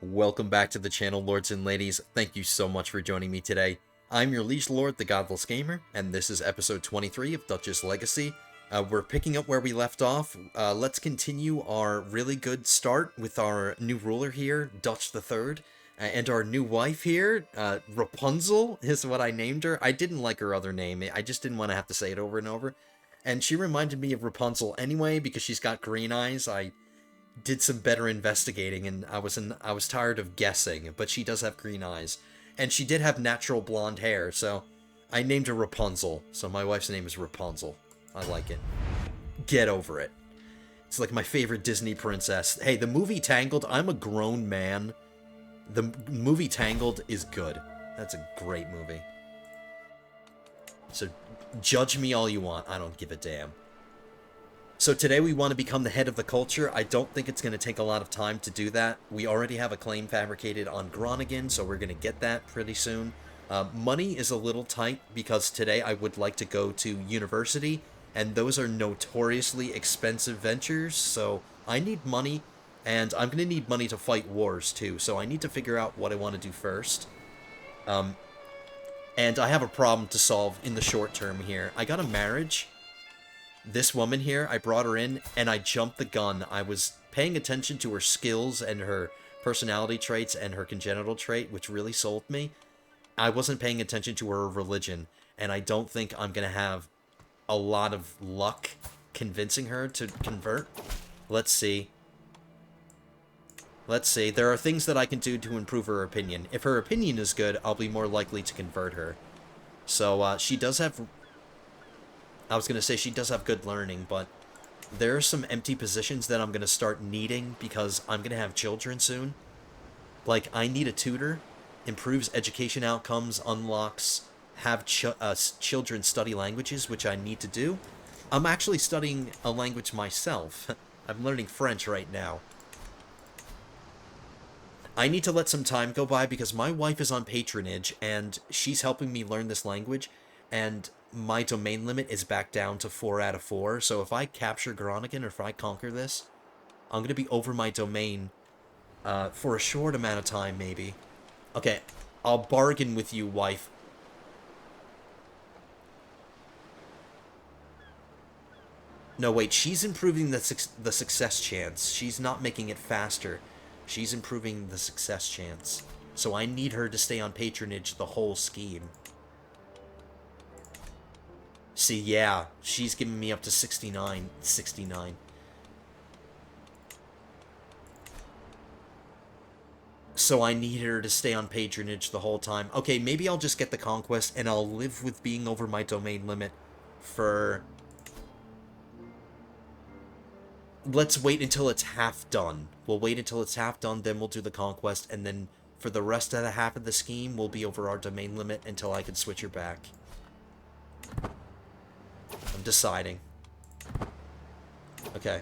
Welcome back to the channel, lords and ladies. Thank you so much for joining me today. I'm your liege lord, the Godless Gamer, and this is episode 23 of Dutch's Legacy. We're picking up where we left off. Let's continue our really good start with our new ruler here, Dutch III, and our new wife here, Rapunzel is what I named her. I didn't like her other name. I just didn't want to have to say it over and over. And she reminded me of Rapunzel anyway because she's got green eyes. I did some better investigating, and I was tired of guessing, but she does have green eyes. And she did have natural blonde hair, so I named her Rapunzel. So my wife's name is Rapunzel. I like it. Get over it. It's like my favorite Disney princess. Hey, the movie Tangled, I'm a grown man. The movie Tangled is good. That's a great movie. So judge me all you want. I don't give a damn. So today we want to become the head of the culture. I don't think it's going to take a lot of time to do that. We already have a claim fabricated on Groningen, so we're going to get that pretty soon. Money is a little tight because today I would like to go to university, and those are notoriously expensive ventures, so I need money, and I'm going to need money to fight wars too, so I need to figure out what I want to do first. And I have a problem to solve in the short term here. I got a marriage. This woman here, I brought her in, and I jumped the gun. I was paying attention to her skills and her personality traits and her congenital trait, which really sold me. I wasn't paying attention to her religion, and I don't think I'm going to have a lot of luck convincing her to convert. Let's see. Let's see. There are things that I can do to improve her opinion. If her opinion is good, I'll be more likely to convert her. So, she does have... I was going to say she does have good learning, but there are some empty positions that I'm going to start needing because I'm going to have children soon. Like, I need a tutor, improves education outcomes, unlocks, have children study languages, which I need to do. I'm actually studying a language myself. I'm learning French right now. I need to let some time go by because my wife is on patronage, and she's helping me learn this language, and my domain limit is back down to 4 out of 4, so if I capture Groningen, or if I conquer this, I'm going to be over my domain for a short amount of time, maybe. Okay, I'll bargain with you, wife. No, wait, she's improving the success chance. She's not making it faster. She's improving the success chance. So I need her to stay on patronage the whole scheme. See, yeah, she's giving me up to 69. So I need her to stay on patronage the whole time. Okay, maybe I'll just get the conquest, and I'll live with being over my domain limit for... Let's wait until it's half done. We'll wait until it's half done, then we'll do the conquest, and then for the rest of the half of the scheme, we'll be over our domain limit until I can switch her back. I'm deciding. Okay.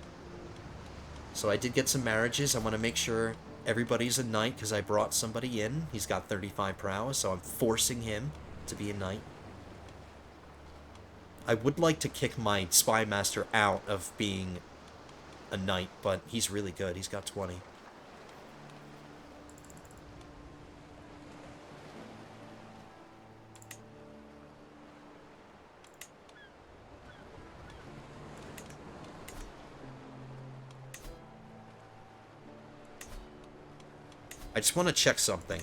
So I did get some marriages. I want to make sure everybody's a knight because I brought somebody in. He's got 35 prowess, so I'm forcing him to be a knight. I would like to kick my spy master out of being a knight, but he's really good. He's got 20. I just want to check something.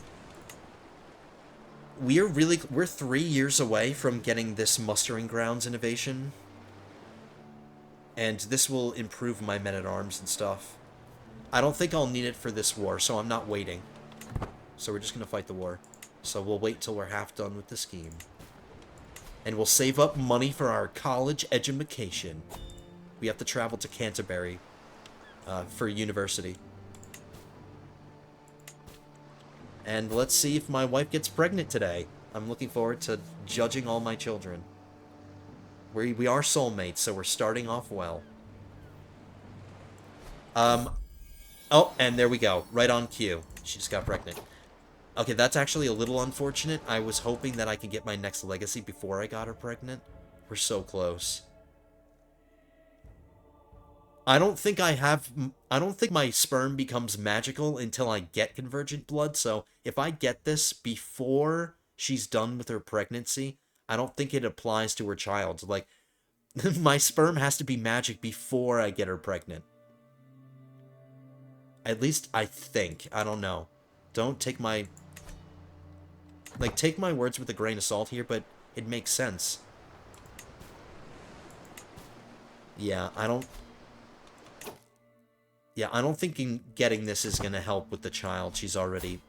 We're 3 years away from getting this mustering grounds innovation. And this will improve my men-at-arms and stuff. I don't think I'll need it for this war, so I'm not waiting. So we're just going to fight the war. So we'll wait till we're half done with the scheme. And we'll save up money for our college education. We have to travel to Canterbury for university. And let's see if my wife gets pregnant today. I'm looking forward to judging all my children. We are soulmates, so we're starting off well. Oh, and there we go. Right on cue. She just got pregnant. Okay, that's actually a little unfortunate. I was hoping that I could get my next legacy before I got her pregnant. We're so close. I don't think I don't think my sperm becomes magical until I get convergent blood, so if I get this before she's done with her pregnancy, I don't think it applies to her child. Like, my sperm has to be magic before I get her pregnant. At least I think. I don't know. Don't take my... Like, take my words with a grain of salt here, but it makes sense. Yeah, I don't... Yeah, I don't think getting this is gonna help with the child she's already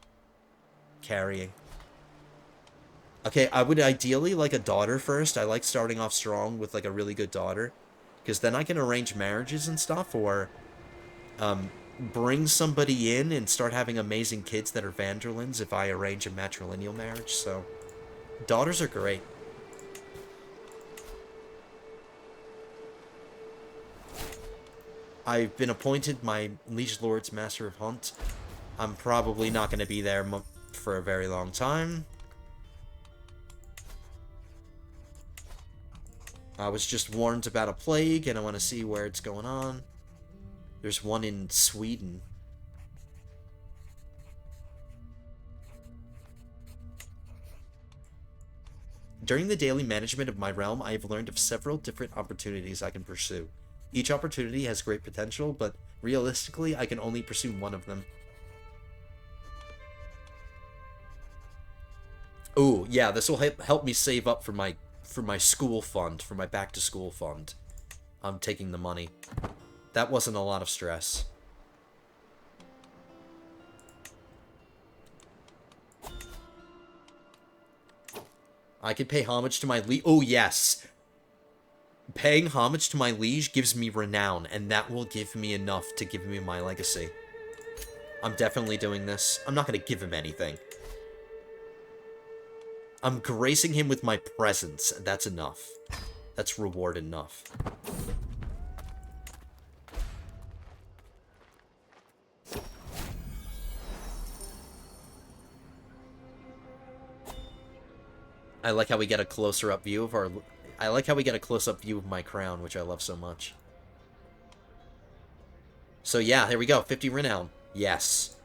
carrying. Okay, I would ideally like a daughter first. I like starting off strong with, like, a really good daughter. Because then I can arrange marriages and stuff, or bring somebody in and start having amazing kids that are Van Der Lindes if I arrange a matrilineal marriage, so... Daughters are great. I've been appointed my Liege Lord's Master of Hunt. I'm probably not going to be there for a very long time. I was just warned about a plague, and I want to see where it's going on. There's one in Sweden. During the daily management of my realm, I have learned of several different opportunities I can pursue. Each opportunity has great potential, but realistically, I can only pursue one of them. Ooh, yeah, this will help me save up for my school fund, for my back-to-school fund. I'm taking the money. That wasn't a lot of stress. I could pay homage to my liege. Oh, yes! Paying homage to my liege gives me renown, and that will give me enough to give me my legacy. I'm definitely doing this. I'm not going to give him anything. I'm gracing him with my presence. That's enough. That's reward enough. I like how we get a closer up view of our... I like how we get a close-up view of my crown, which I love so much. So yeah, here we go. 50 renown. Yes.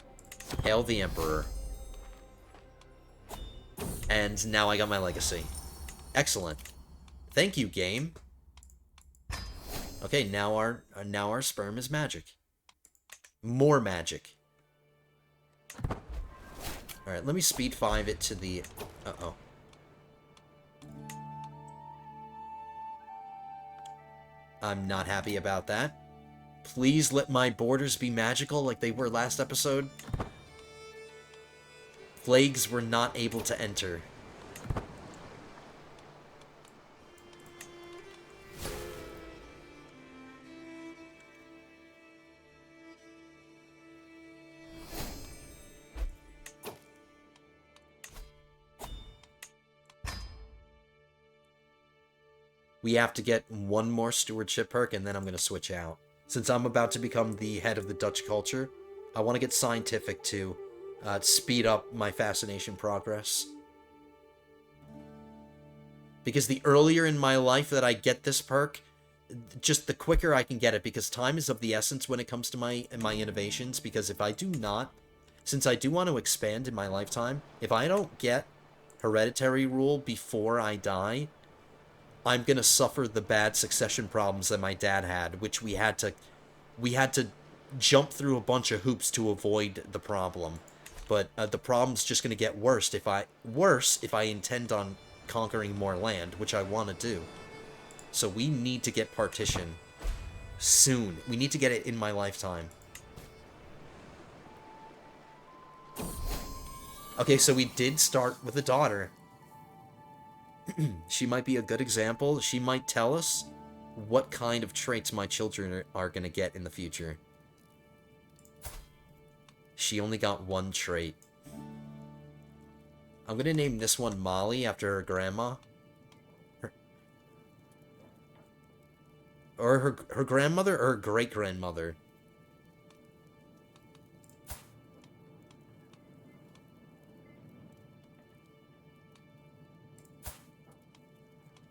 Hail the Emperor. And now I got my legacy. Excellent. Thank you, game. Okay, now our sperm is magic. More magic. Alright, let me speed 5 it to the... Uh-oh. I'm not happy about that. Please let my borders be magical like they were last episode. Plagues were not able to enter. We have to get one more stewardship perk, and then I'm going to switch out. Since I'm about to become the head of the Dutch culture, I want to get scientific to speed up my fascination progress. Because the earlier in my life that I get this perk, just the quicker I can get it, because time is of the essence when it comes to my innovations, because if I do not, since I do want to expand in my lifetime, if I don't get hereditary rule before I die, I'm gonna suffer the bad succession problems that my dad had, which we had to jump through a bunch of hoops to avoid the problem. But the problem's just gonna get worse if I intend on conquering more land, which I want to do. So we need to get partition soon. We need to get it in my lifetime. Okay, so we did start with a daughter. She might be a good example. She might tell us what kind of traits my children are going to get in the future. She only got one trait. I'm going to name this one Molly after her grandma. Or her grandmother or her great-grandmother.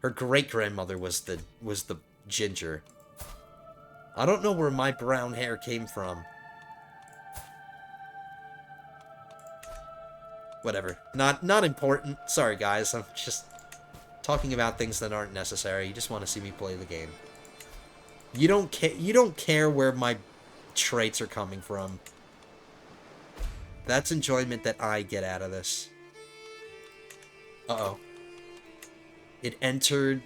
Her great-grandmother was the ginger. I don't know where my brown hair came from. Whatever. Not important. Sorry, guys. I'm just talking about things that aren't necessary. You just want to see me play the game. You don't care where my traits are coming from. That's enjoyment that I get out of this. Uh-oh. It entered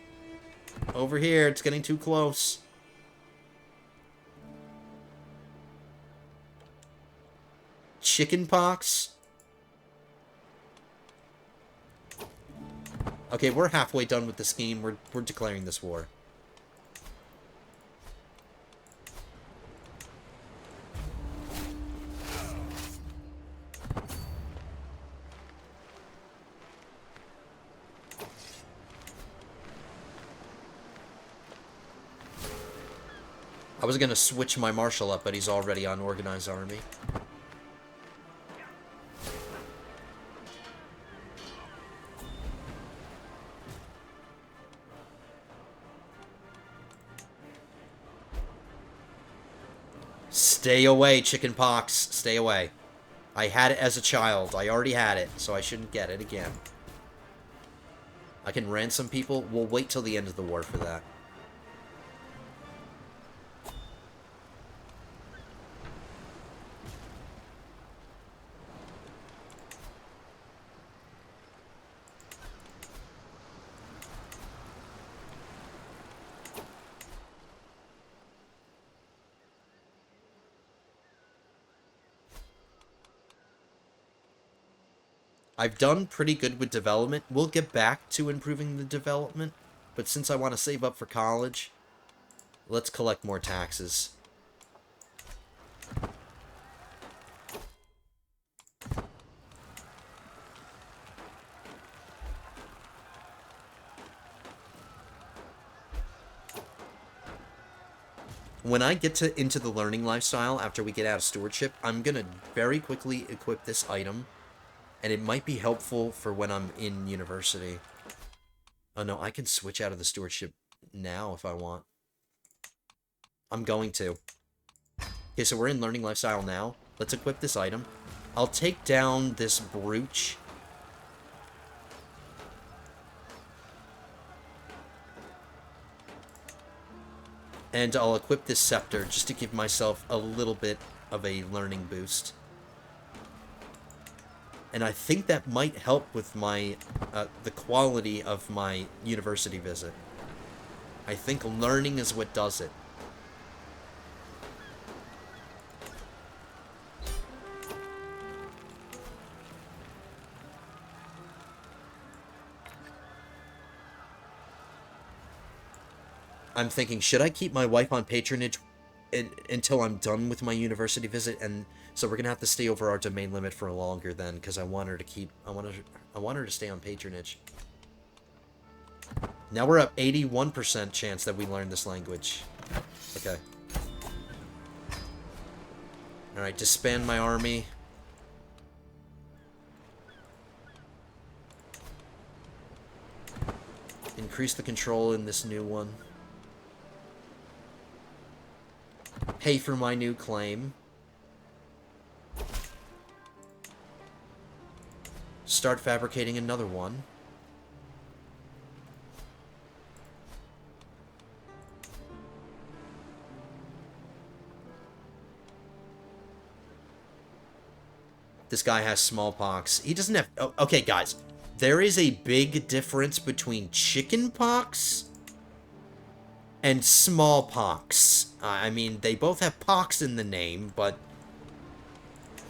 over here. It's getting too close. Chicken pox? Okay, we're halfway done with the scheme. We're declaring this war. I was gonna switch my marshal up, but he's already on organized army. Stay away, chicken pox. Stay away. I had it as a child. I already had it, so I shouldn't get it again. I can ransom people. We'll wait till the end of the war for that. I've done pretty good with development. We'll get back to improving the development, but since I want to save up for college, let's collect more taxes. When I get into the learning lifestyle after we get out of stewardship, I'm going to very quickly equip this item. And it might be helpful for when I'm in university. Oh no, I can switch out of the stewardship now if I want. I'm going to. Okay, so we're in learning lifestyle now. Let's equip this item. I'll take down this brooch. And I'll equip this scepter just to give myself a little bit of a learning boost. And I think that might help with my, the quality of my university visit. I think learning is what does it. I'm thinking, should I keep my wife on patronage until I'm done with my university visit? And so we're gonna have to stay over our domain limit for longer then, because I want her to keep. I want her to stay on patronage. Now we're up 81% chance that we learn this language. Okay. All right, disband my army. Increase the control in this new one. Pay for my new claim. Start fabricating another one. This guy has smallpox. He doesn't have... Oh, okay, guys. There is a big difference between chickenpox and smallpox. I mean, they both have pox in the name, but...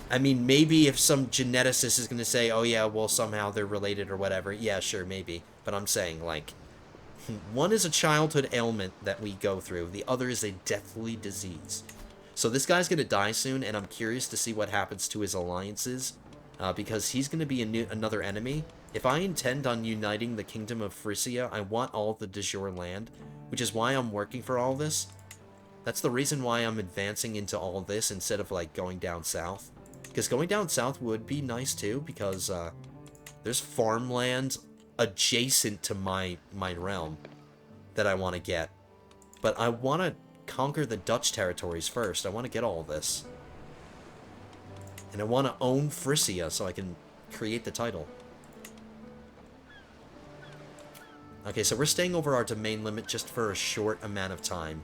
I mean, maybe if some geneticist is going to say, oh yeah, well, somehow they're related or whatever. Yeah, sure, maybe. But I'm saying, like, one is a childhood ailment that we go through. The other is a deathly disease. So this guy's going to die soon, and I'm curious to see what happens to his alliances. Because he's going to be another enemy. If I intend on uniting the Kingdom of Frisia, I want all the de jure land, which is why I'm working for all this. That's the reason why I'm advancing into all this instead of, like, going down south. Because going down south would be nice, too, because there's farmland adjacent to my realm that I want to get. But I want to conquer the Dutch territories first. I want to get all this. And I want to own Frisia so I can create the title. Okay, so we're staying over our domain limit just for a short amount of time.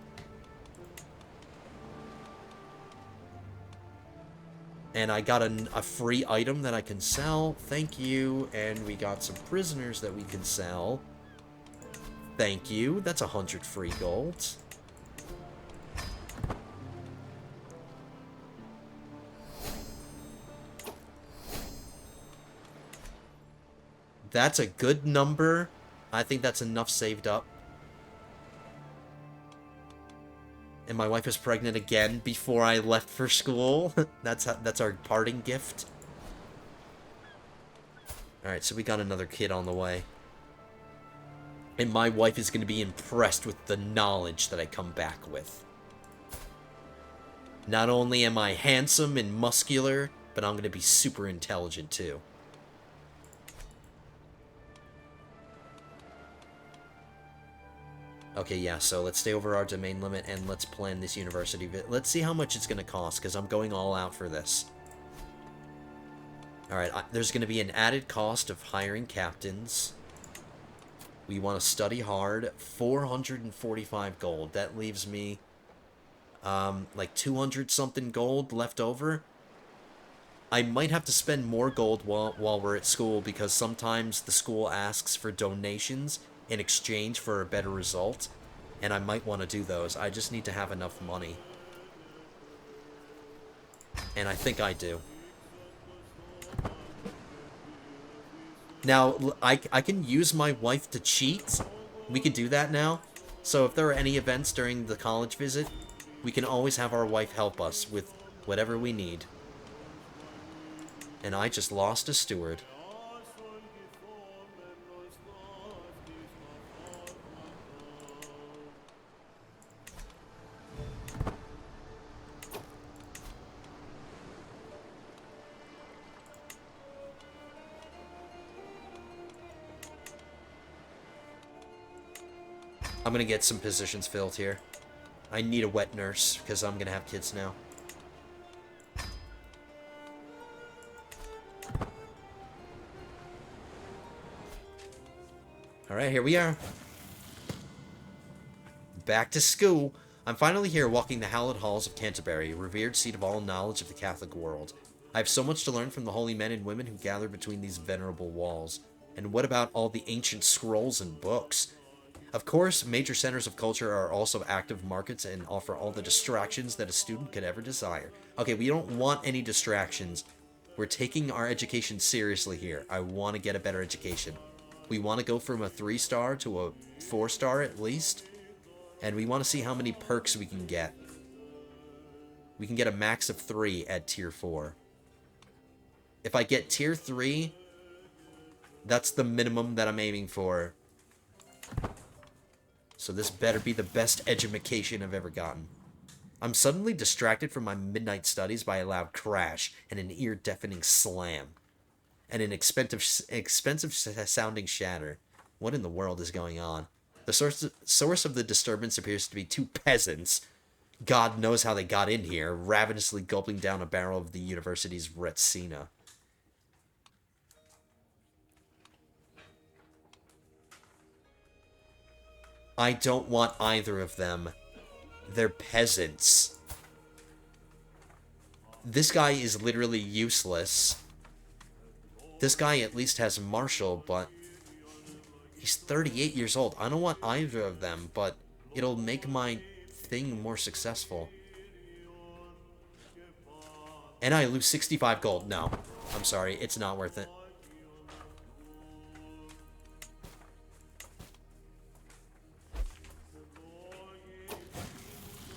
And I got a free item that I can sell. Thank you. And we got some prisoners that we can sell. Thank you. That's 100 free gold. That's a good number. I think that's enough saved up. And my wife is pregnant again before I left for school. That's our parting gift. Alright, so we got another kid on the way. And my wife is going to be impressed with the knowledge that I come back with. Not only am I handsome and muscular, but I'm going to be super intelligent too. Okay, yeah, so let's stay over our domain limit and let's plan this university. Let's see how much it's going to cost, because I'm going all out for this. Alright, there's going to be an added cost of hiring captains. We want to study hard. 445 gold. That leaves me, like 200-something gold left over. I might have to spend more gold while we're at school, because sometimes the school asks for donations in exchange for a better result, and I might want to do those. I just need to have enough money. And I think I do. Now, I can use my wife to cheat. We can do that now. So if there are any events during the college visit, we can always have our wife help us with whatever we need. And I just lost a steward. I'm gonna get some positions filled here. I need a wet nurse, because I'm gonna have kids now. Alright, here we are. Back to school. I'm finally here walking the hallowed halls of Canterbury, revered seat of all knowledge of the Catholic world. I have so much to learn from the holy men and women who gather between these venerable walls. And what about all the ancient scrolls and books? Of course, major centers of culture are also active markets and offer all the distractions that a student could ever desire. Okay, we don't want any distractions. We're taking our education seriously here. I want to get a better education. We want to go from a 3-star to a 4-star at least. And we want to see how many perks we can get. We can get a max of 3 at tier 4. If I get tier 3, that's the minimum that I'm aiming for. So this better be the best edumacation I've ever gotten. I'm suddenly distracted from my midnight studies by a loud crash and an ear-deafening slam. And an expensive sounding shatter. What in the world is going on? The source of the disturbance appears to be 2 peasants. God knows how they got in here, ravenously gulping down a barrel of the university's Retsina. I don't want either of them. They're peasants. This guy is literally useless. This guy at least has martial, but he's 38 years old. I don't want either of them, but it'll make my thing more successful. And I lose 65 gold. No, I'm sorry. It's not worth it.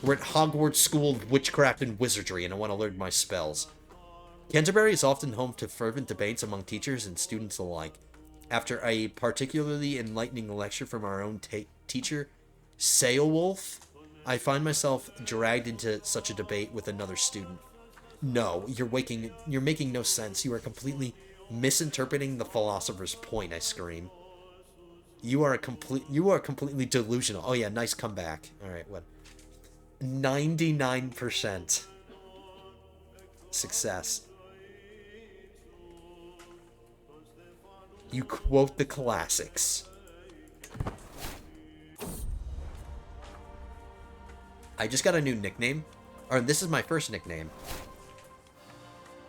We're at Hogwarts School of Witchcraft and Wizardry, and I want to learn my spells. Canterbury is often home to fervent debates among teachers and students alike. After a particularly enlightening lecture from our own teacher, Ceolwulf, I find myself dragged into such a debate with another student. No, you're making no sense. You are completely misinterpreting the philosopher's point, I scream. You are completely delusional. Oh yeah, nice comeback. Alright, what? 99% success. You quote the classics. I just got a new nickname. Or this is my first nickname.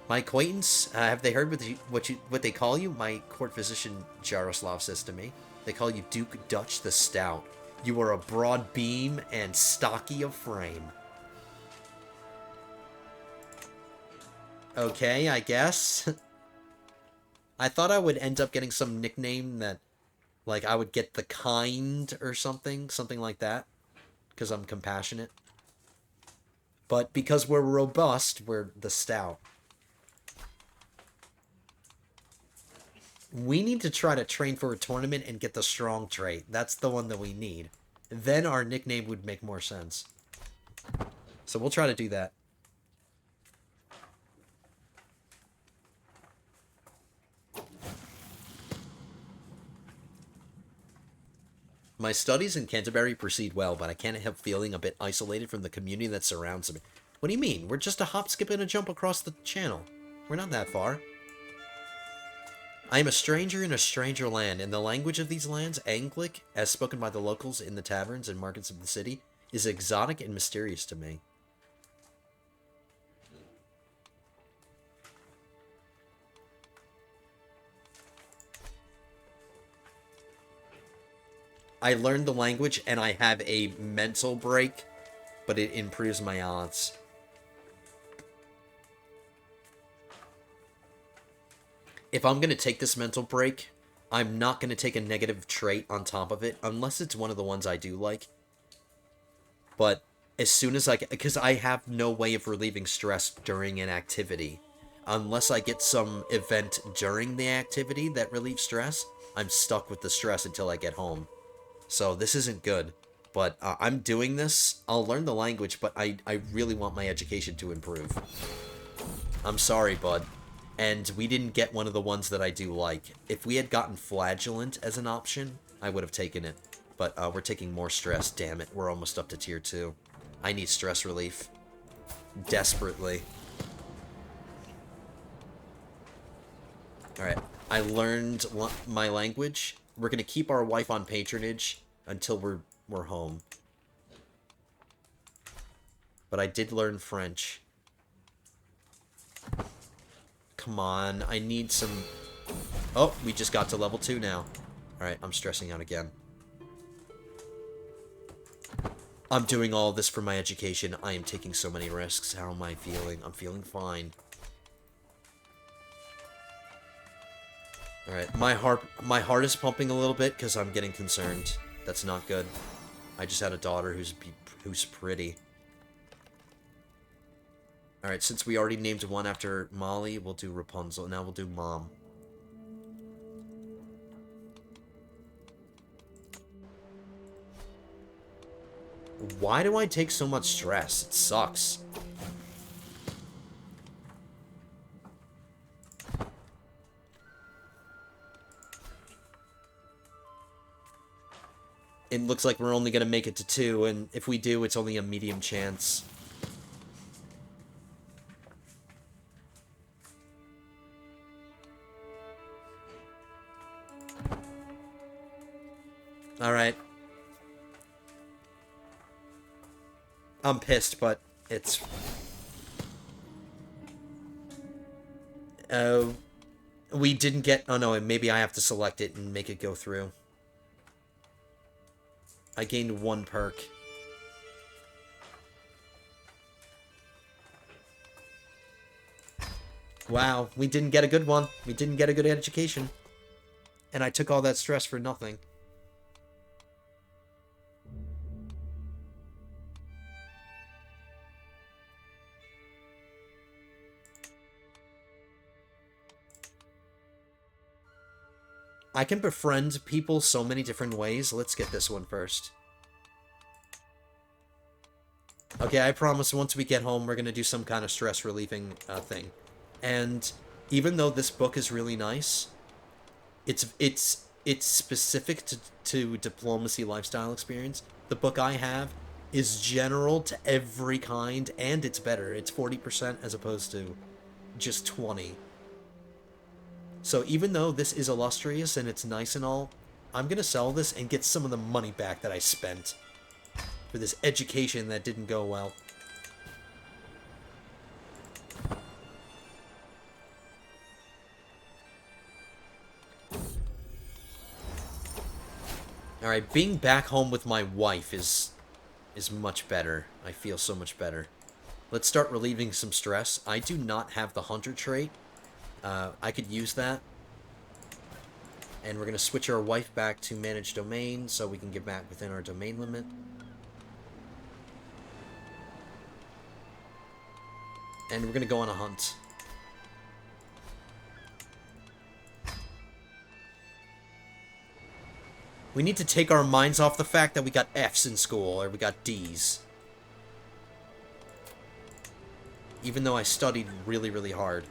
My acquaintance, have they heard what they call you? My court physician Jaroslav says to me. They call you Duke Dutch the Stout. You are a broad beam and stocky of frame. Okay, I guess. I thought I would end up getting some nickname that, like, I would get the kind or something like that, because I'm compassionate. But because we're robust, we're the stout. We need to try to train for a tournament and get the strong trait. That's the one that we need. Then our nickname would make more sense. So we'll try to do that. My studies in Canterbury proceed well, but I can't help feeling a bit isolated from the community that surrounds me. What do you mean? We're just a hop, skip, and a jump across the channel. We're not that far. I am a stranger in a stranger land, and the language of these lands, Anglic, as spoken by the locals in the taverns and markets of the city, is exotic and mysterious to me. I learned the language, and I have a mental break, but it improves my odds. If I'm going to take this mental break, I'm not going to take a negative trait on top of it, unless it's one of the ones I do like. But as soon as because I have no way of relieving stress during an activity. Unless I get some event during the activity that relieves stress, I'm stuck with the stress until I get home. So this isn't good. But I'm doing this. I'll learn the language, but I really want my education to improve. I'm sorry, bud. And we didn't get one of the ones that I do like. If we had gotten Flagellant as an option, I would have taken it. But we're taking more stress. Damn it, we're almost up to tier 2. I need stress relief. Desperately. Alright, I learned my language. We're going to keep our wife on patronage until we're home. But I did learn French. Come on, I need some... Oh, we just got to level 2 now. Alright, I'm stressing out again. I'm doing all this for my education. I am taking so many risks. How am I feeling? I'm feeling fine. Alright, my heart is pumping a little bit because I'm getting concerned. That's not good. I just had a daughter who's pretty. Alright, since we already named one after Molly, we'll do Rapunzel. Now we'll do Mom. Why do I take so much stress? It sucks. It looks like we're only going to make it to 2, and if we do, it's only a medium chance. Alright. I'm pissed, but it's... we didn't get... Oh no, maybe I have to select it and make it go through. I gained 1 perk. Wow, we didn't get a good one. We didn't get a good education. And I took all that stress for nothing. I can befriend people so many different ways. Let's get this one first. Okay, I promise once we get home, we're going to do some kind of stress-relieving thing. And even though this book is really nice, it's specific to diplomacy lifestyle experience. The book I have is general to every kind, and it's better. It's 40% as opposed to just 20. So even though this is illustrious and it's nice and all, I'm going to sell this and get some of the money back that I spent for this education that didn't go well. Alright, being back home with my wife is much better. I feel so much better. Let's start relieving some stress. I do not have the hunter trait. I could use that. And we're going to switch our wife back to manage domain so we can get back within our domain limit. And we're going to go on a hunt. We need to take our minds off the fact that we got Fs in school, or we got Ds. Even though I studied really, really hard.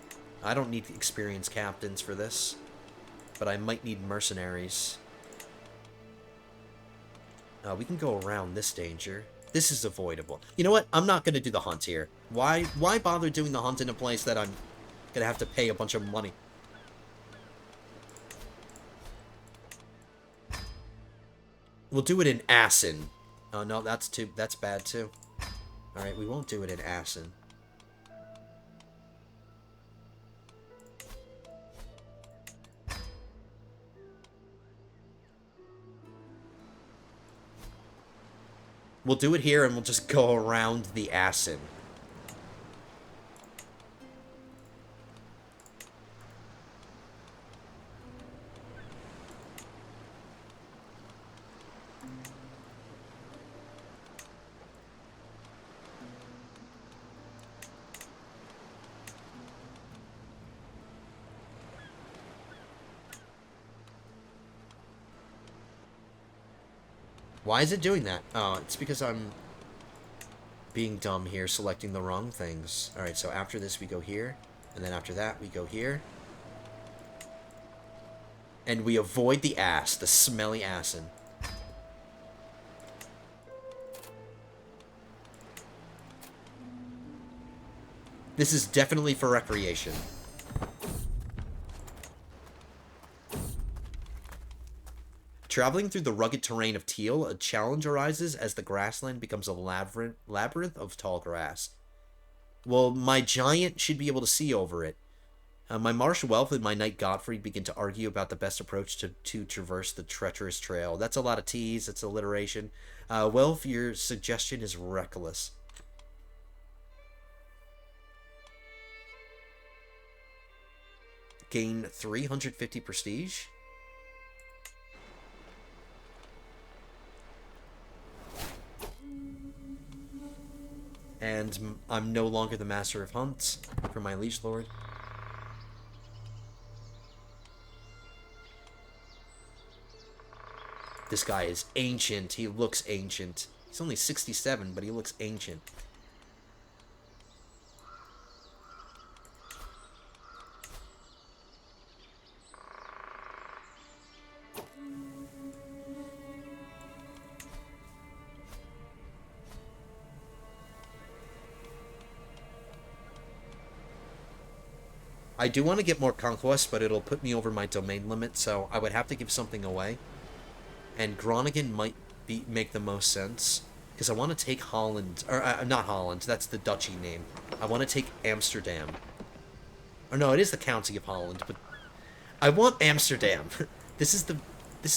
I don't need experienced captains for this. But I might need mercenaries. We can go around this danger. This is avoidable. You know what? I'm not going to do the hunt here. Why bother doing the hunt in a place that I'm going to have to pay a bunch of money? We'll do it in Assen. Oh, no, that's bad, too. Alright, we won't do it in Assen. We'll do it here, and we'll just go around the Assen. Why is it doing that? Oh, it's because I'm being dumb here, selecting the wrong things. Alright, so after this we go here, and then after that we go here. And we avoid the ass, the smelly Assen. This is definitely for recreation. Traveling through the rugged terrain of teal, a challenge arises as the grassland becomes a labyrinth of tall grass. Well, my giant should be able to see over it. My martial wealth and my knight Godfrey begin to argue about the best approach to traverse the treacherous trail. That's a lot of T's, it's alliteration. Wealth, your suggestion is reckless. Gain 350 prestige. And I'm no longer the master of hunts for my liege lord. This guy is ancient. He looks ancient. He's only 67, but he looks ancient. I do want to get more conquests, but it'll put me over my domain limit, so I would have to give something away. And Groningen might make the most sense, because I want to take Holland, or not Holland, that's the duchy name. I want to take Amsterdam. Or no, it is the County of Holland, but I want Amsterdam. This is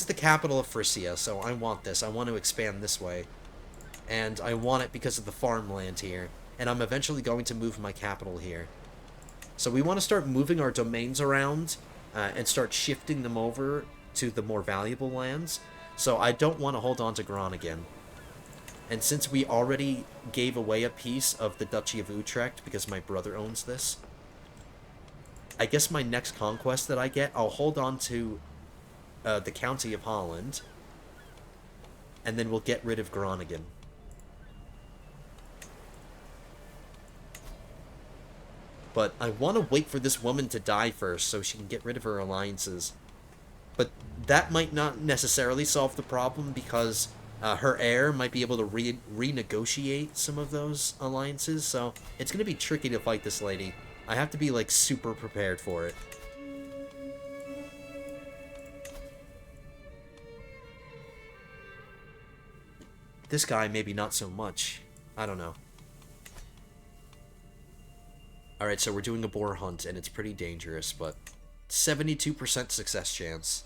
the capital of Frisia, so I want this. I want to expand this way. And I want it because of the farmland here. And I'm eventually going to move my capital here. So we want to start moving our domains around and start shifting them over to the more valuable lands. So I don't want to hold on to Groningen. And since we already gave away a piece of the Duchy of Utrecht because my brother owns this, I guess my next conquest that I get, I'll hold on to the County of Holland, and then we'll get rid of Groningen. But I want to wait for this woman to die first so she can get rid of her alliances. But that might not necessarily solve the problem because Her heir might be able to renegotiate some of those alliances, so it's going to be tricky to fight this lady. I have to be, like, super prepared for it. This guy, maybe not so much. I don't know. Alright, so we're doing a boar hunt, and it's pretty dangerous, but 72% success chance.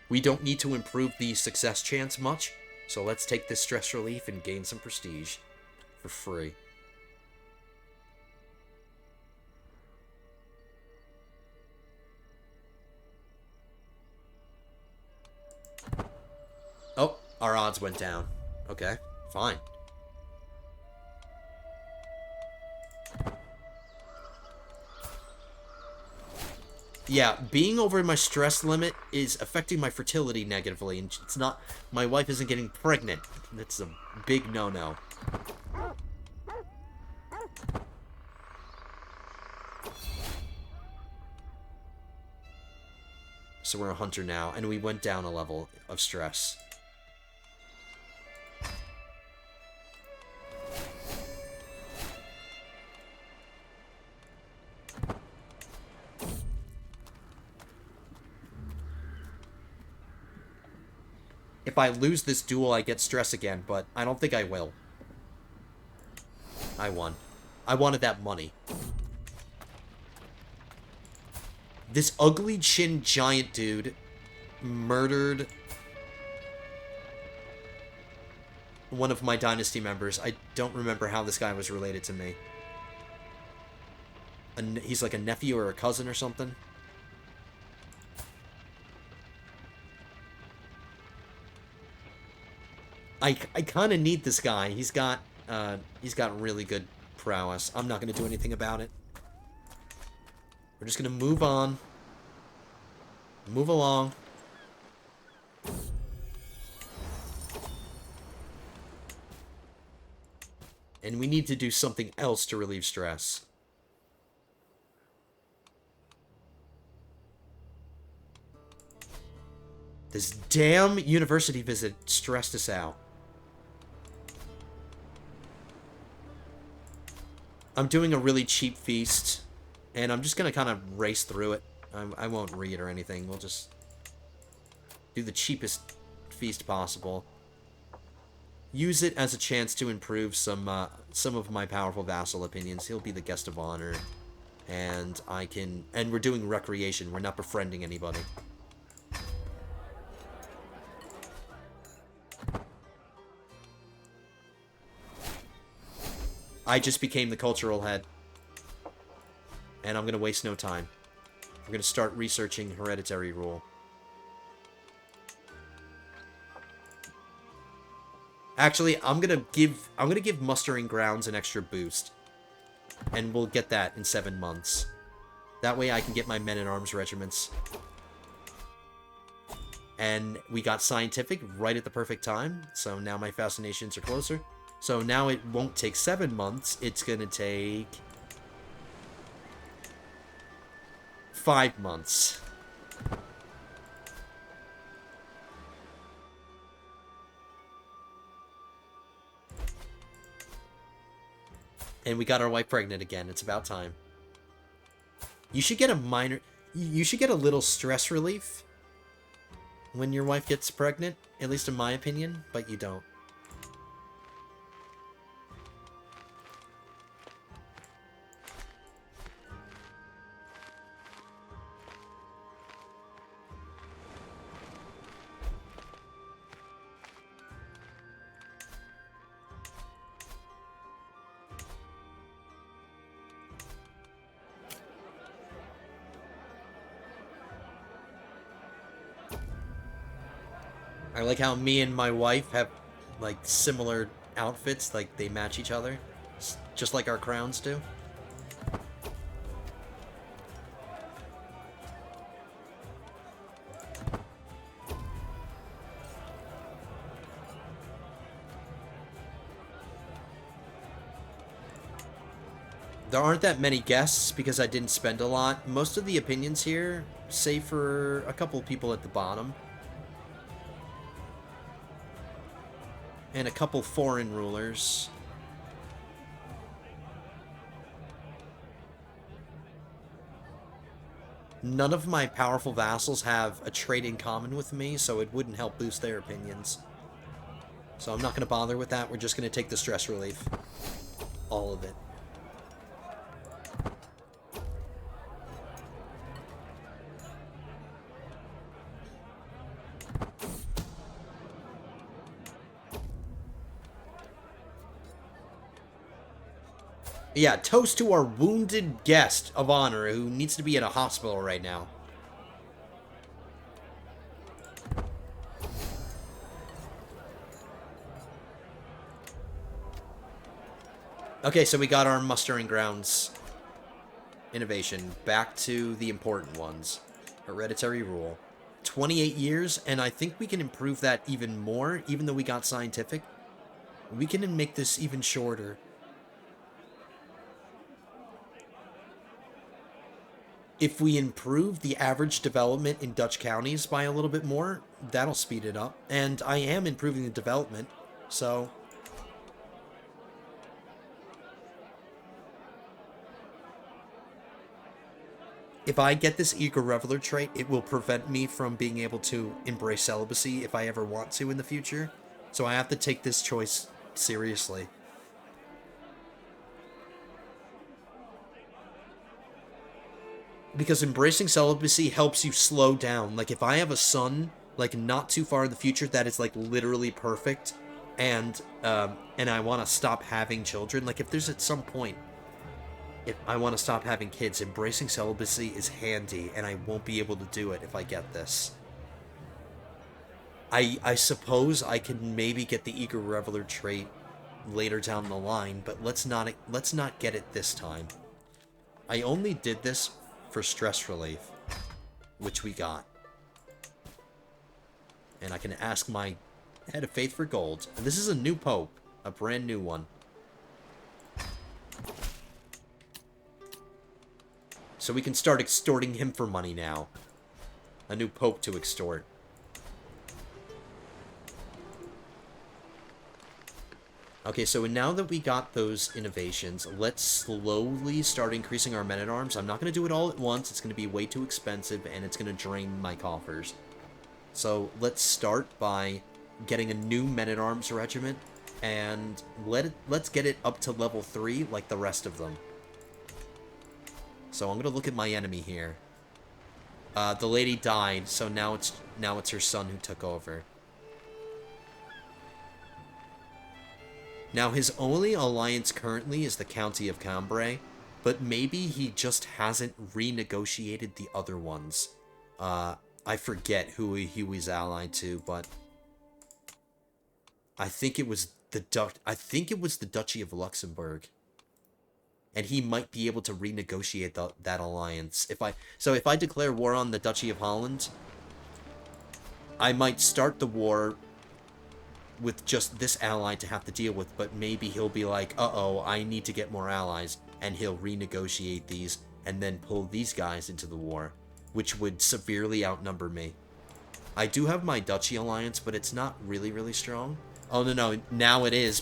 We don't need to improve the success chance much, so let's take this stress relief and gain some prestige for free. Oh, our odds went down. Okay, fine. Yeah, being over my stress limit is affecting my fertility negatively, and it's not... My wife isn't getting pregnant. That's a big no-no. So we're a hunter now, and we went down a level of stress. If I lose this duel, I get stress again, but I don't think I will. I won. I wanted that money. This ugly chin giant dude murdered one of my dynasty members. I don't remember how this guy was related to me. He's like a nephew or a cousin or something. I kind of need this guy. He's got really good prowess. I'm not going to do anything about it. We're just going to move on. Move along. And we need to do something else to relieve stress. This damn university visit stressed us out. I'm doing a really cheap feast, and I'm just going to kind of race through it. I won't read or anything. We'll just do the cheapest feast possible. Use it as a chance to improve some of my powerful vassal opinions. He'll be the guest of honor, and and we're doing recreation. We're not befriending anybody. I just became the cultural head. And I'm going to waste no time. We're going to start researching hereditary rule. Actually, I'm going to give mustering grounds an extra boost. And we'll get that in 7 months. That way I can get my men-at-arms regiments. And we got scientific right at the perfect time. So now my fascinations are closer. So now it won't take 7 months. It's going to take 5 months. And we got our wife pregnant again. It's about time. You should get you should get a little stress relief when your wife gets pregnant, at least in my opinion, but you don't. I like how me and my wife have, like, similar outfits, like, they match each other, just like our crowns do. There aren't that many guests because I didn't spend a lot. Most of the opinions here, save for a couple of people at the bottom. And a couple foreign rulers. None of my powerful vassals have a trait in common with me, so it wouldn't help boost their opinions. So I'm not going to bother with that. We're just going to take the stress relief. All of it. Yeah, toast to our wounded guest of honor who needs to be in a hospital right now. Okay, so we got our mustering grounds innovation. Back to the important ones. Hereditary rule. 28 years, and I think we can improve that even more, even though we got scientific. We can make this even shorter. If we improve the average development in Dutch counties by a little bit more, that'll speed it up. And I am improving the development, so... If I get this eager reveler trait, it will prevent me from being able to embrace celibacy if I ever want to in the future. So I have to take this choice seriously. Because embracing celibacy helps you slow down. Like, if I have a son, like, not too far in the future that is, like, literally perfect, and I want to stop having children, like, if there's at some point, if I want to stop having kids, embracing celibacy is handy, and I won't be able to do it if I get this. I suppose I can maybe get the eager reveler trait later down the line, but let's not get it this time. I only did this for stress relief, which we got. And I can ask my head of faith for gold. And this is a new pope, a brand new one. So we can start extorting him for money now. A new pope to extort. Okay, so now that we got those innovations, let's slowly start increasing our men-at-arms. I'm not going to do it all at once. It's going to be way too expensive, and it's going to drain my coffers. So let's start by getting a new men-at-arms regiment, and let's get it up to level 3 like the rest of them. So I'm going to look at my enemy here. The lady died, so now it's her son who took over. Now, his only alliance currently is the County of Cambrai, but maybe he just hasn't renegotiated the other ones. I forget who he was allied to, but I think it was the Duchy of Luxembourg. And he might be able to renegotiate that alliance. If I declare war on the Duchy of Holland, I might start the war with just this ally to have to deal with, but maybe he'll be like, uh-oh, I need to get more allies, and he'll renegotiate these, and then pull these guys into the war, which would severely outnumber me. I do have my Duchy alliance, but it's not really, really strong. Oh, no, now it is.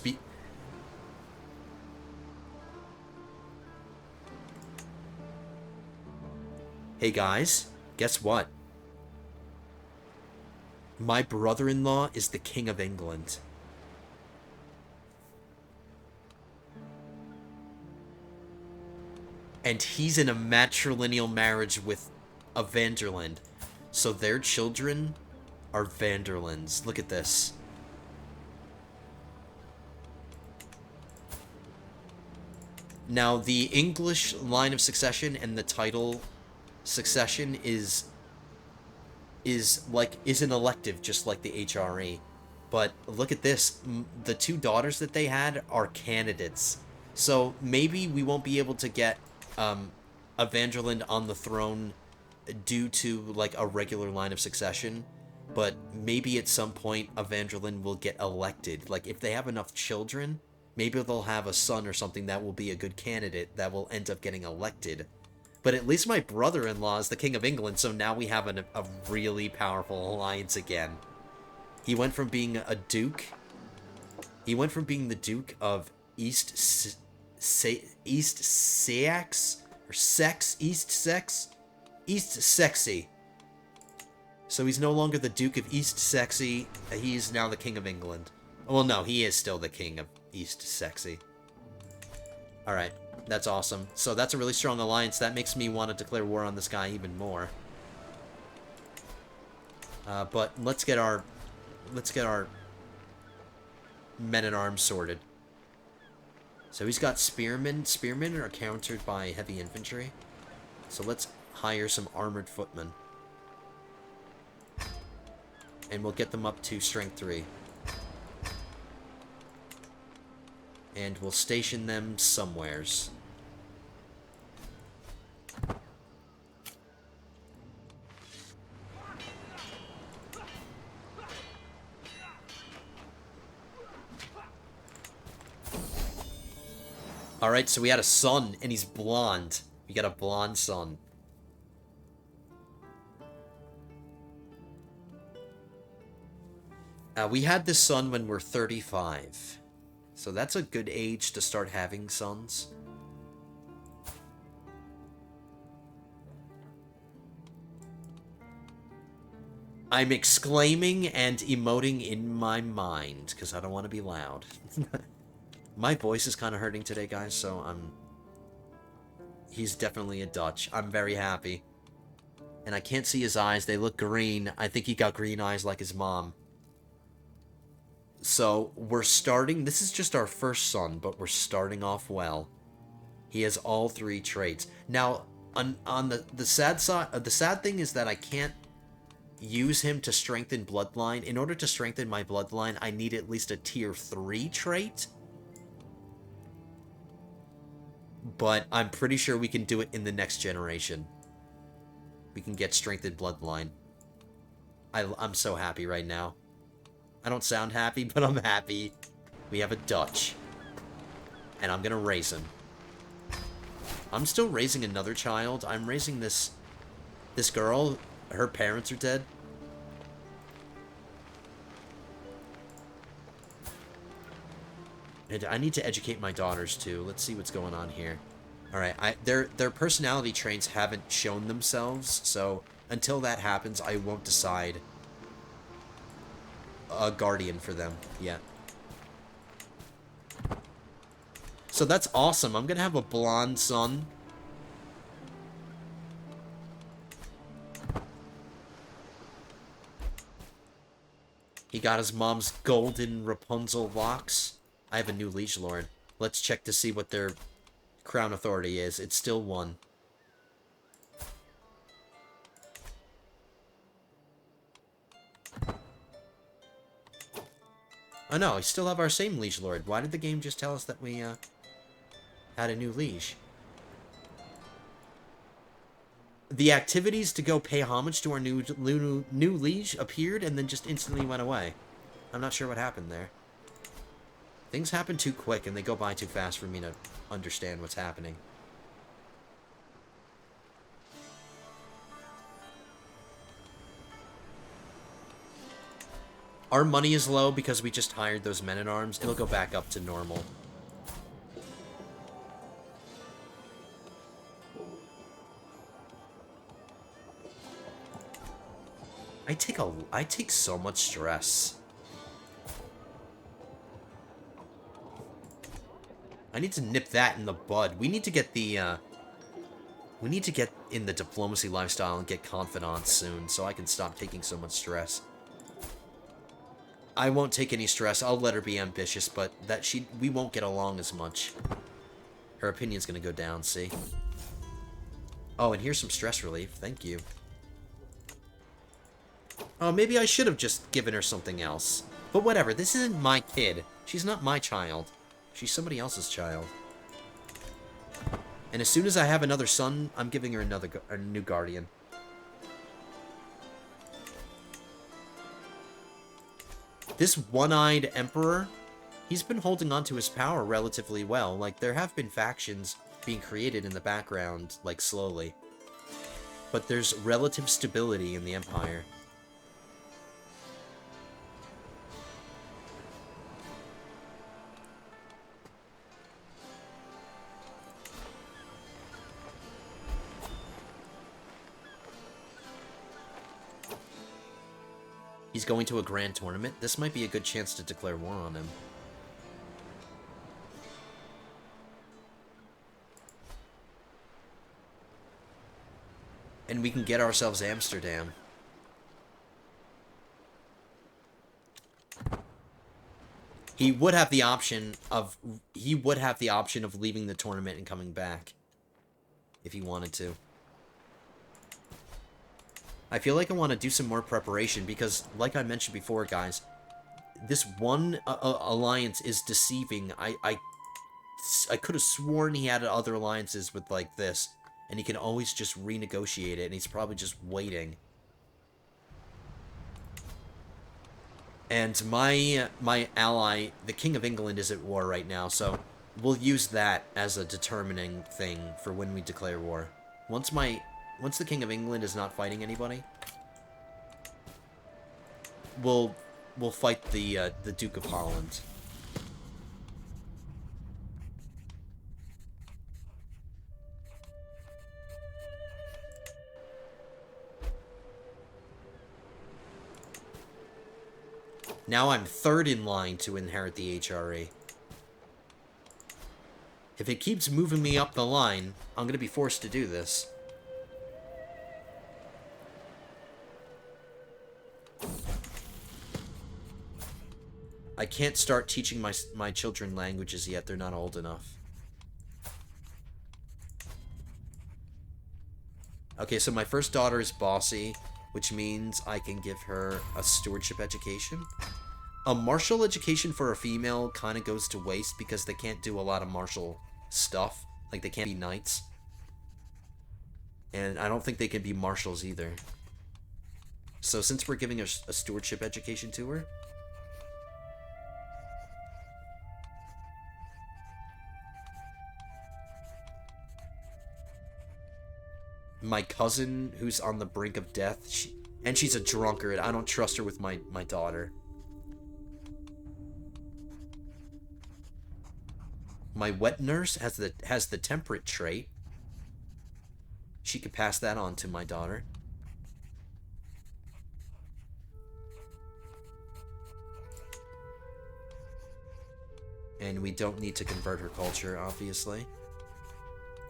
Hey, guys, guess what? My brother-in-law is the King of England. And he's in a matrilineal marriage with a Van Der Linde. So their children are Van Der Lindes. Look at this. Now, the English line of succession and the title succession is an elective, just like the HRE. But look at this. The two daughters that they had are candidates. So maybe we won't be able to get a Van Der Linde on the throne due to like a regular line of succession. But maybe at some point a Van Der Linde will get elected. Like if they have enough children, Maybe they'll have a son or something that will be a good candidate that will end up getting elected. But at least my brother-in-law is the King of England, so now we have a really powerful alliance again. He went from being a duke. He went from being the Duke of East Sax? Or Sex? East Sex? East Sexy. So he's no longer the Duke of East Sexy. He's now the King of England. Well, no, he is still the King of East Sexy. Alright, that's awesome. So that's a really strong alliance. That makes me want to declare war on this guy even more. But let's get our men-at-arms sorted. So he's got spearmen. Spearmen are countered by heavy infantry. So let's hire some armored footmen. And we'll get them up to strength 3. And we'll station them somewheres. Alright, so we had a son, and he's blonde. We got a blonde son. We had this son when we're 35. So that's a good age to start having sons. I'm exclaiming and emoting in my mind, because I don't want to be loud. My voice is kind of hurting today, guys, so he's definitely a Dutch. I'm very happy. And I can't see his eyes. They look green. I think he got green eyes like his mom. So, we're starting... This is just our first son, but we're starting off well. He has all 3 traits. Now, on the sad side... the sad thing is that I can't use him to strengthen bloodline. In order to strengthen my bloodline, I need at least a tier 3 trait. But I'm pretty sure we can do it in the next generation. We can get strengthened bloodline. I'm so happy right now. I don't sound happy, but I'm happy. We have a Dutch. And I'm gonna raise him. I'm still raising another child. I'm raising this girl. Her parents are dead. And I need to educate my daughters too. Let's see what's going on here. Alright, their personality traits haven't shown themselves, so until that happens, I won't decide a guardian for them yet. So that's awesome. I'm gonna have a blonde son. He got his mom's golden Rapunzel locks. I have a new liege lord. Let's check to see what their crown authority is. It's still 1. Oh no, we still have our same liege lord. Why did the game just tell us that we had a new liege? The activities to go pay homage to our new liege appeared and then just instantly went away. I'm not sure what happened there. Things happen too quick and they go by too fast for me to understand what's happening. Our money is low because we just hired those men-at-arms. It'll go back up to normal. I take so much stress. I need to nip that in the bud. We need to get the, we need to get in the diplomacy lifestyle and get confidants soon, so I can stop taking so much stress. I won't take any stress. I'll let her be ambitious, but we won't get along as much. Her opinion's gonna go down, see? Oh, and here's some stress relief. Thank you. Oh, maybe I should have just given her something else. But whatever, this isn't my kid. She's not my child. She's somebody else's child. And as soon as I have another son, I'm giving her a new guardian. This one-eyed emperor, he's been holding on to his power relatively well. Like, there have been factions being created in the background, like, slowly. But there's relative stability in the Empire. He's going to a grand tournament. This might be a good chance to declare war on him. And we can get ourselves Amsterdam. He would have the option of leaving the tournament and coming back if he wanted to. I feel like I want to do some more preparation because, like I mentioned before, guys, this one alliance is deceiving. I could have sworn he had other alliances with, like, this, and he can always just renegotiate it, and he's probably just waiting. And my ally, the King of England, is at war right now, so we'll use that as a determining thing for when we declare war. Once the King of England is not fighting anybody, we'll fight the Duke of Holland. Now I'm third in line to inherit the HRE. If it keeps moving me up the line, I'm going to be forced to do this. I can't start teaching my children languages yet. They're not old enough. Okay, so my first daughter is bossy, which means I can give her a stewardship education. A martial education for a female kind of goes to waste because they can't do a lot of martial stuff. Like, they can't be knights. And I don't think they can be marshals either. So since we're giving a stewardship education to her, my cousin, who's on the brink of death, she's a drunkard. I don't trust her with my daughter. My wet nurse has the temperate trait. She could pass that on to my daughter. And we don't need to convert her culture, obviously.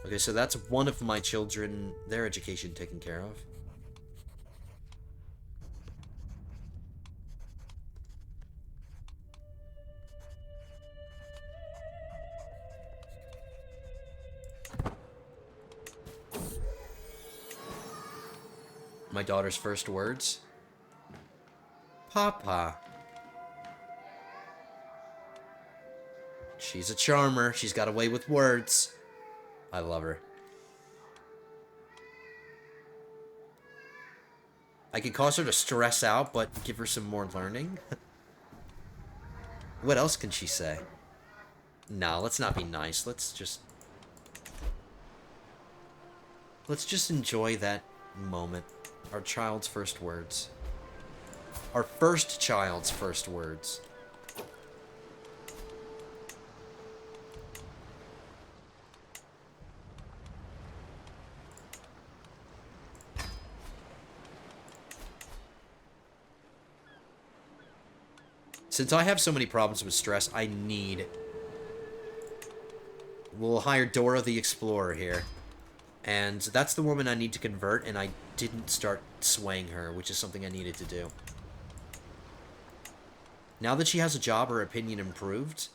Okay, so that's one of my children, their education taken care of. My daughter's first words? Papa. She's a charmer. She's got a way with words. I love her. I could cause her to stress out, but give her some more learning. What else can she say? Nah, let's not be nice. Let's just enjoy that moment. Our child's first words. Our first child's first words. Since I have so many problems with stress, we'll hire Dora the Explorer here. And that's the woman I need to convert, and I didn't start swaying her, which is something I needed to do. Now that she has a job, her opinion improved.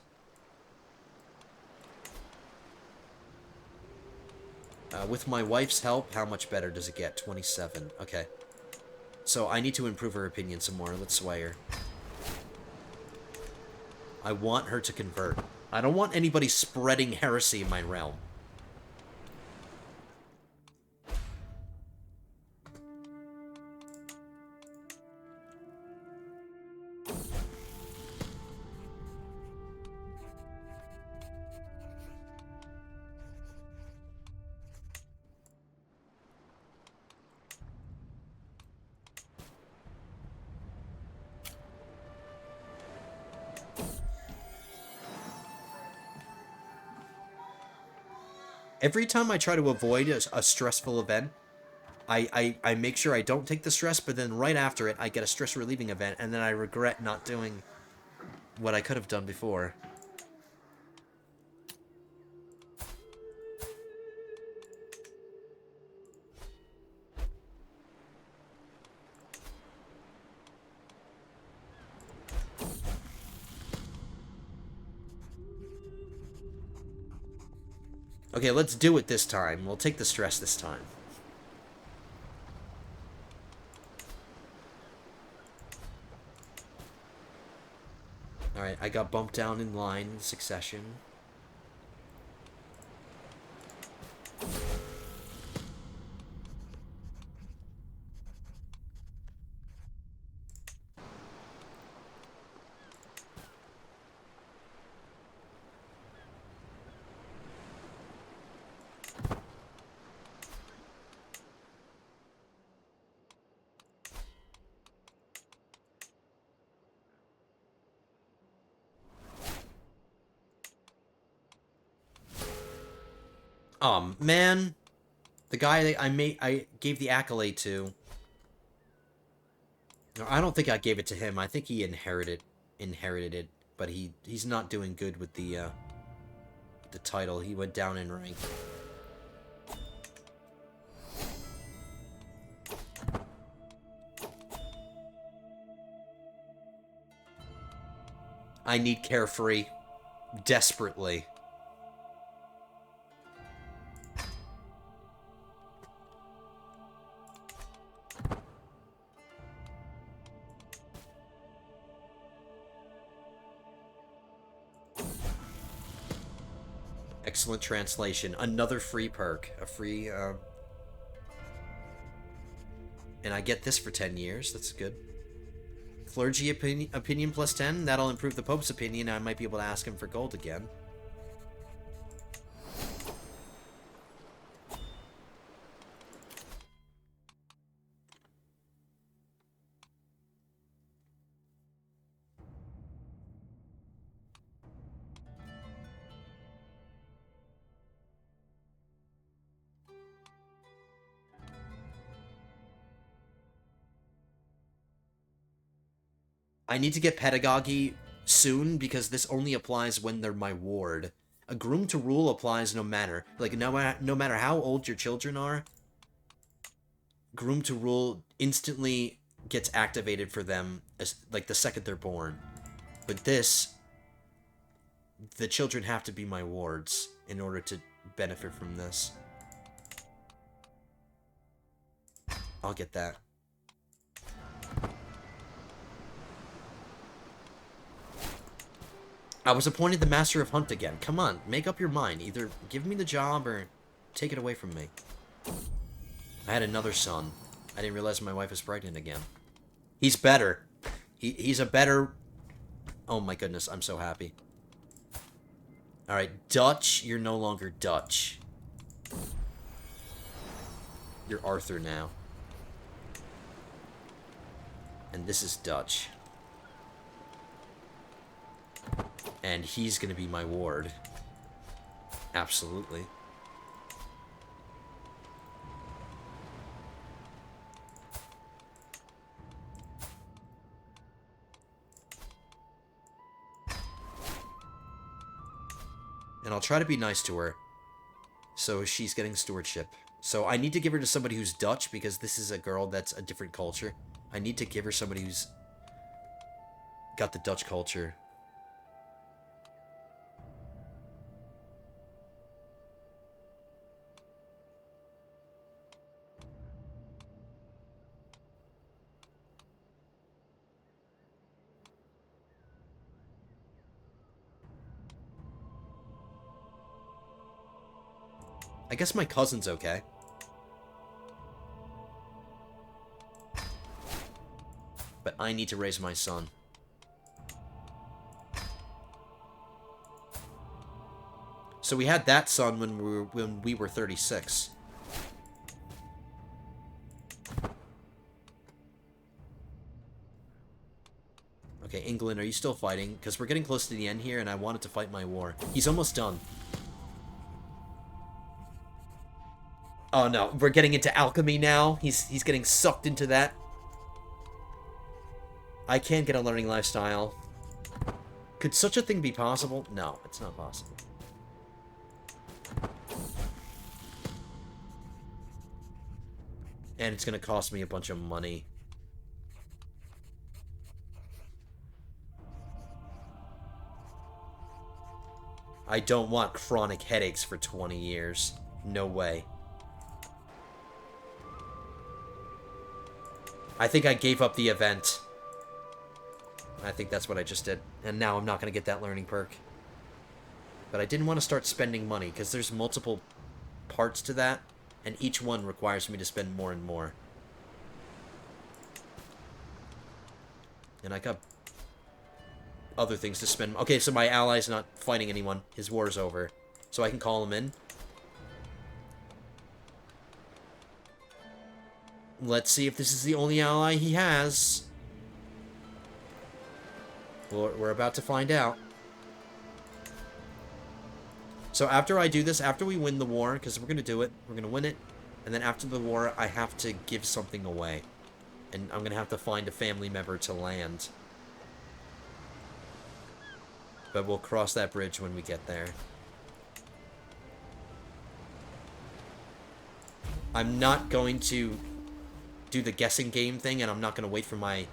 With my wife's help, how much better does it get? 27. Okay. So I need to improve her opinion some more. Let's sway her. I want her to convert. I don't want anybody spreading heresy in my realm. Every time I try to avoid a stressful event, I make sure I don't take the stress, but then right after it, I get a stress-relieving event, and then I regret not doing what I could have done before. Okay, let's do it this time. We'll take the stress this time. Alright, I got bumped down in line in succession. Man. The guy that I gave the accolade to. No, I don't think I gave it to him. I think he inherited it, but he's not doing good with the title. He went down in rank. I need carefree desperately. Excellent translation. Another free perk. A free, and I get this for 10 years. That's good. Clergy opinion plus 10. That'll improve the Pope's opinion. I might be able to ask him for gold again. I need to get pedagogy soon because this only applies when they're my ward. A groom to rule applies no matter. Like, no matter how old your children are, groom to rule instantly gets activated for them, as, like, the second they're born. But this, the children have to be my wards in order to benefit from this. I'll get that. I was appointed the Master of Hunt again. Come on, make up your mind. Either give me the job or take it away from me. I had another son. I didn't realize my wife was pregnant again. He's better. He's a better... Oh my goodness, I'm so happy. Alright, Dutch, you're no longer Dutch. You're Arthur now. And this is Dutch. And he's gonna be my ward. Absolutely. And I'll try to be nice to her. So she's getting stewardship. So I need to give her to somebody who's Dutch, because this is a girl that's a different culture. I need to give her somebody who's got the Dutch culture. I guess my cousin's okay. But I need to raise my son. So we had that son when we were 36. Okay, England, are you still fighting? Because we're getting close to the end here, and I wanted to fight my war. He's almost done. Oh no, we're getting into alchemy now. He's getting sucked into that. I can't get a learning lifestyle. Could such a thing be possible? No, it's not possible. And it's going to cost me a bunch of money. I don't want chronic headaches for 20 years. No way. I think I gave up the event. I think that's what I just did. And now I'm not going to get that learning perk. But I didn't want to start spending money, because there's multiple parts to that, and each one requires me to spend more and more. And I got other things to spend. Okay, so my ally's not fighting anyone. His war's over. So I can call him in. Let's see if this is the only ally he has. Well, we're about to find out. So after I do this, after we win the war, because we're going to do it, we're going to win it, and then after the war, I have to give something away. And I'm going to have to find a family member to land. But we'll cross that bridge when we get there. I'm not going to do the guessing game thing, and I'm not going to wait for my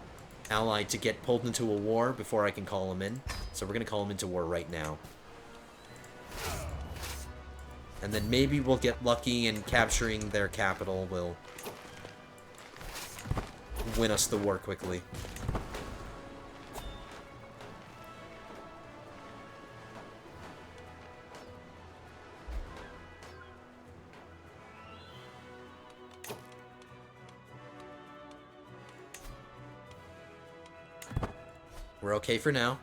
ally to get pulled into a war before I can call him in. So we're going to call him into war right now. And then maybe we'll get lucky and capturing their capital will win us the war quickly. We're okay for now.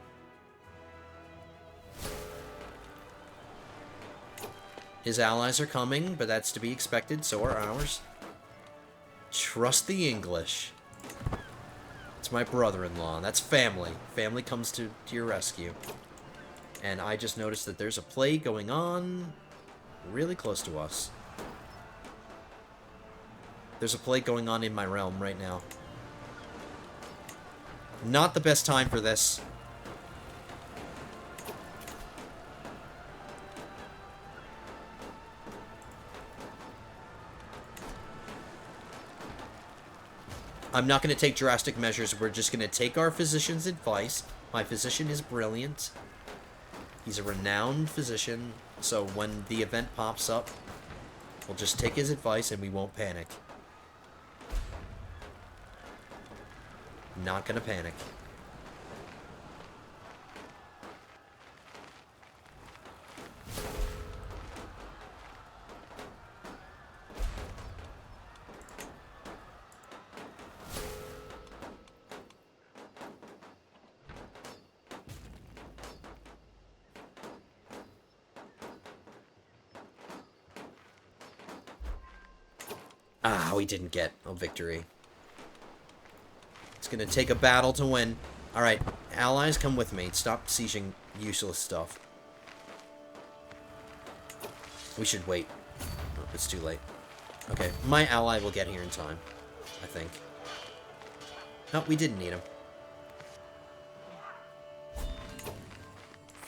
His allies are coming, but that's to be expected, so are ours. Trust the English. It's my brother-in-law. That's family. Family comes to your rescue. And I just noticed that there's a plague going on really close to us. There's a plague going on in my realm right now. Not the best time for this. I'm not going to take drastic measures. We're just going to take our physician's advice. My physician is brilliant. He's a renowned physician. So when the event pops up, we'll just take his advice and we won't panic. Not gonna panic. Ah, we didn't get a victory. It's gonna take a battle to win. Alright, allies, come with me. Stop sieging useless stuff. We should wait. Oh, it's too late. Okay, my ally will get here in time, I think. No, we didn't need him.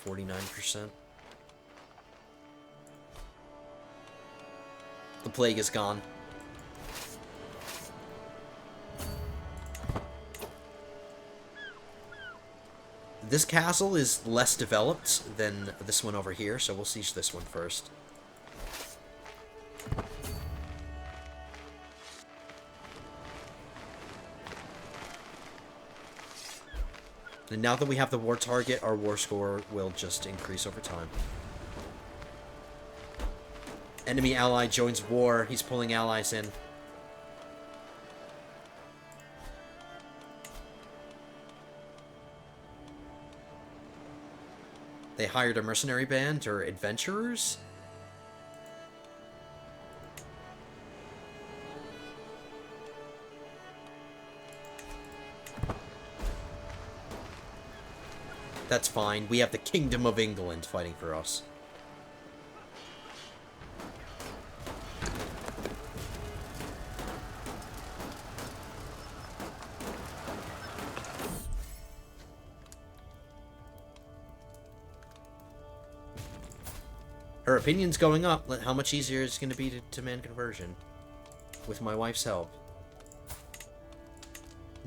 49%. The plague is gone. This castle is less developed than this one over here, so we'll siege this one first. And now that we have the war target, our war score will just increase over time. Enemy ally joins war. He's pulling allies in. They hired a mercenary band or adventurers? That's fine. We have the Kingdom of England fighting for us. Her opinion's going up. How much easier is it going to be to demand conversion? With my wife's help.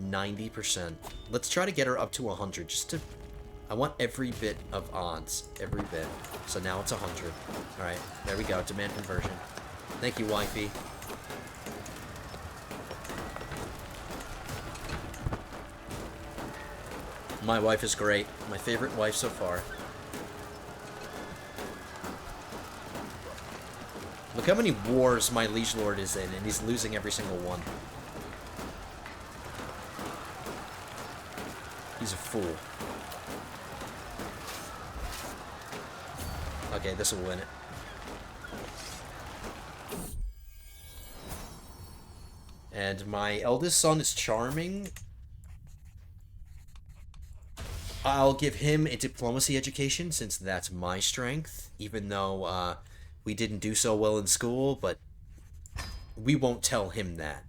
90%. Let's try to get her up to 100, just to... I want every bit of odds. Every bit. So now it's 100. Alright, there we go. Demand conversion. Thank you, wifey. My wife is great. My favorite wife so far. Look how many wars my liege lord is in, and he's losing every single one. He's a fool. Okay, this will win it. And my eldest son is charming. I'll give him a diplomacy education, since that's my strength, even though we didn't do so well in school, but we won't tell him that.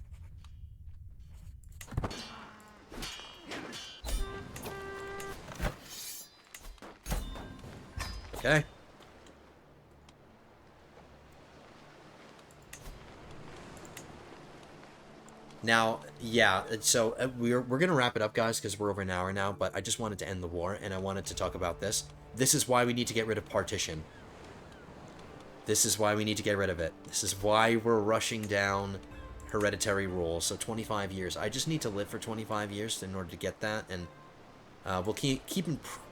Okay. Now, yeah, so we're going to wrap it up, guys, because we're over an hour now, but I just wanted to end the war, and I wanted to talk about this. This is why we need to get rid of partition. This is why we need to get rid of it. This is why we're rushing down hereditary rule. So 25 years. I just need to live for 25 years in order to get that, and we'll keep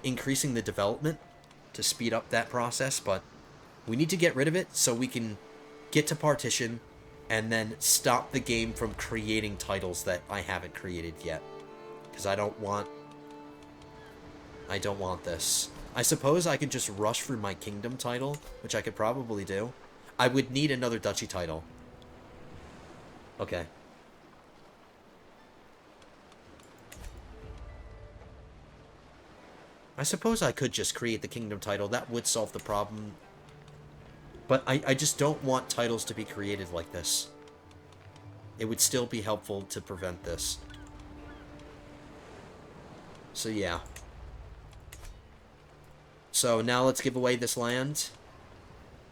increasing the development to speed up that process, but we need to get rid of it so we can get to partition and then stop the game from creating titles that I haven't created yet. Because I don't want this. I suppose I could just rush for my kingdom title, which I could probably do. I would need another duchy title. Okay. I suppose I could just create the kingdom title. That would solve the problem. But I just don't want titles to be created like this. It would still be helpful to prevent this. So yeah. So now let's give away this land.